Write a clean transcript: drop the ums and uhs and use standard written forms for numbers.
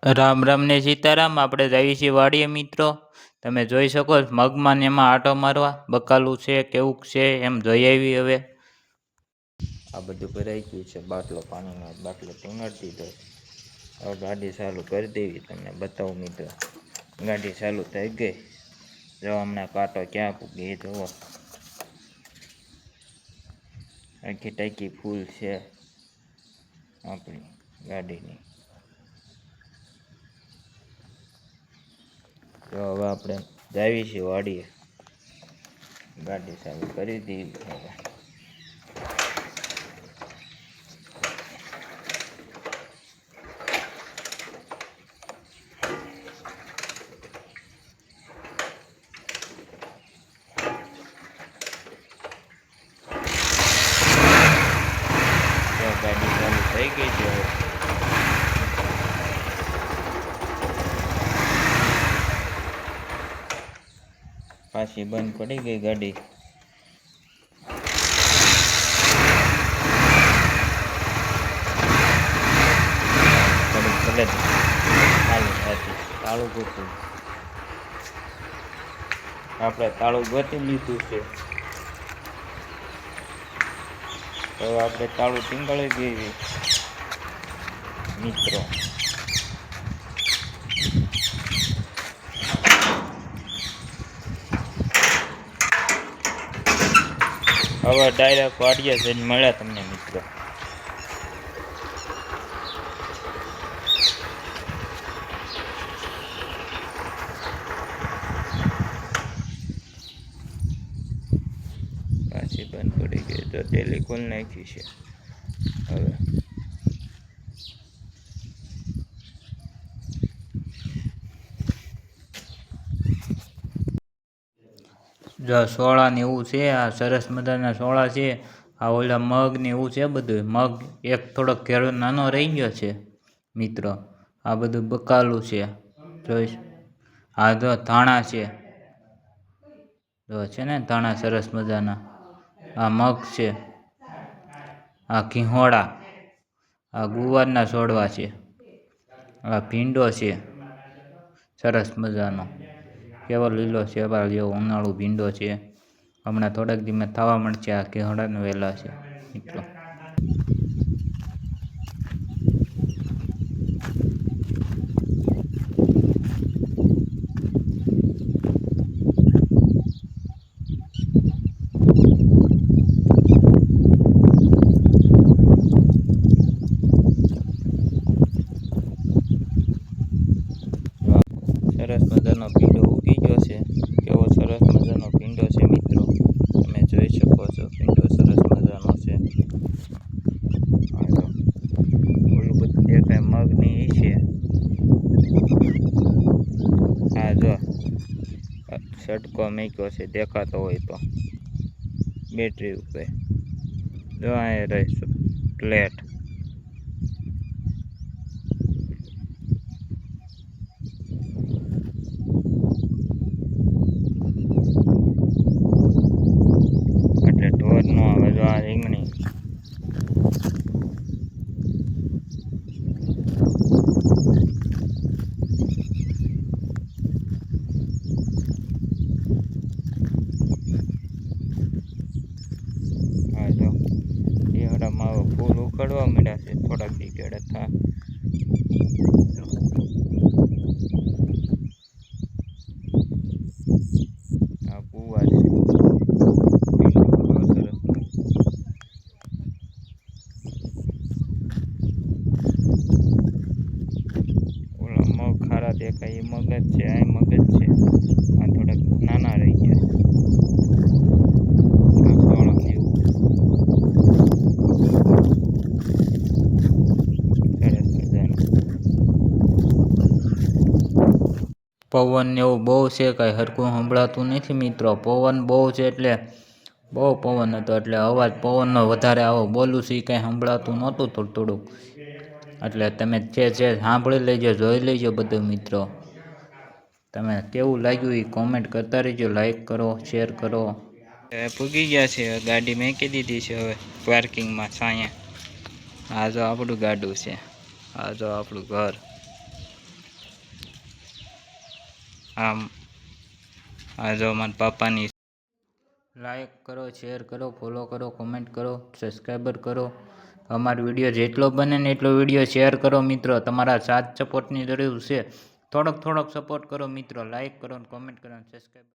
રામ રામ ને સીતારામ. આપણે જઈએ છીએ વાડીએ મિત્રો. તમે જોઈ શકો છો મગમાં ને એમાં આટો મારવા બકાલું છે કેવું છે એમ જોઈ આવી. હવે આ બધું ભરાઈ ગયું છે, બાટલો પાણીનો બાટલો ટીંગાડી દીધો. હવે ગાડી ચાલુ કરી દેવી, તમને બતાવું મિત્રો. ગાડી ચાલુ થઈ ગઈ. જો હમણાં કાંટો ક્યાં પૂગી એ જુઓ. આખી ટાંકી ફૂલ છે આપણી ગાડીની. તો હવે આપણે જાવી છીએ વાડીએ. ગાડી ચાલુ કરી દીધી હવે. ગાડી ચાલુ થઈ ગઈ છે હવે. પાછી બંધ પડી ગઈ ગાડી. ભલે ચાલુ થતી તાળું ગોતું. આપણે તાળું ગોતી લીધું છે. તો આપણે તાળું ટીંગાળી દેવી મિત્રો. હવે ડાયરેક્ટ વાડીએ જઈને મળ્યા તમને મિત્રો. પાછી બંધ પડી ગઈ તો તેલી ખોલ નાખી છે હવે. જો સોળા ને એવું છે, આ સરસ મજાના સોળા છે. આ ઓલા મગ ને એવું છે બધું. મગ એક થોડોક ઘેરો નાનો રહી ગયો છે મિત્રો. આ બધું બકાલું છે જોઈશ. આ જો ધાણા છે, જો છે ને ધાણા સરસ મજાના. આ મગ છે, આ ઘીહોડા, આ ગુવારના છોડવા છે, આ ભીંડો છે સરસ મજાનો. કેવો લીલો શેવાળ જેવો ઉનાળુ ભીંડો છે. હમણાં થોડાક ધીમે થવા મળશે. આ ઘીહોડાના વેલા છે મિત્રો. સરસ મજાનો ભીંડો ઉગી ગયો છે. કેવો સરસ મજાનો ભીંડો છે મિત્રો. તમે જોઈ શકો છો ભીંડો સરસ મજાનો છે. ઓલું બધું દેખાય મગની છે. આ જો સડકો મૂક્યો છે, દેખાતો હોય તો બેટરી ઉપર. જો આ રહે પ્લેટ. એટલે ઢોર નો આવે. જો આ રીંગણી. હા જો એવડામાં હવે ફૂલ ઉકળવા માંડ્યા છે. થોડાક દી કેળે થા. આ કુવા છે. ઓલા મગ ખારા દેખાય એ મગ જ છે. આ મગ જ છે. આ થોડાક નાના રહી ગયા. પવન ને એવું બહુ છે, કાંઈ હરખું સંભળાતું નથી મિત્રો. પવન બહુ છે એટલે બહુ પવન હતો એટલે અવાજ પવનનો વધારે આવો બોલું છે એ કાંઈ સંભળાતું નહોતું થોડું થોડુંક. એટલે તમે જે સાંભળી લેજો, જોઈ લેજો બધું મિત્રો. તમે કેવું લાગ્યું એ કોમેન્ટ કરતા રહેજો. લાઈક કરો, શેર કરો. પૂગી ગયા છે. ગાડી મેકી દીધી છે હવે પાર્કિંગમાં છાંયે. આ જો આપણું ગાડું છે. આ જો આપણું ઘર. આમ આ જો મારા પાપાની લાઈક કરો, શેર કરો, ફોલો કરો, કોમેન્ટ કરો, સબસ્ક્રાઈબર કરો. અમારો વિડીયો જેટલો બને ને એટલો વિડીયો શેર કરો મિત્રો. તમારા સાથ સપોર્ટની જરૂર છે. થોડોક સપોર્ટ કરો મિત્રો. લાઈક કરો, કોમેન્ટ કરો, સબસ્ક્રાઈબ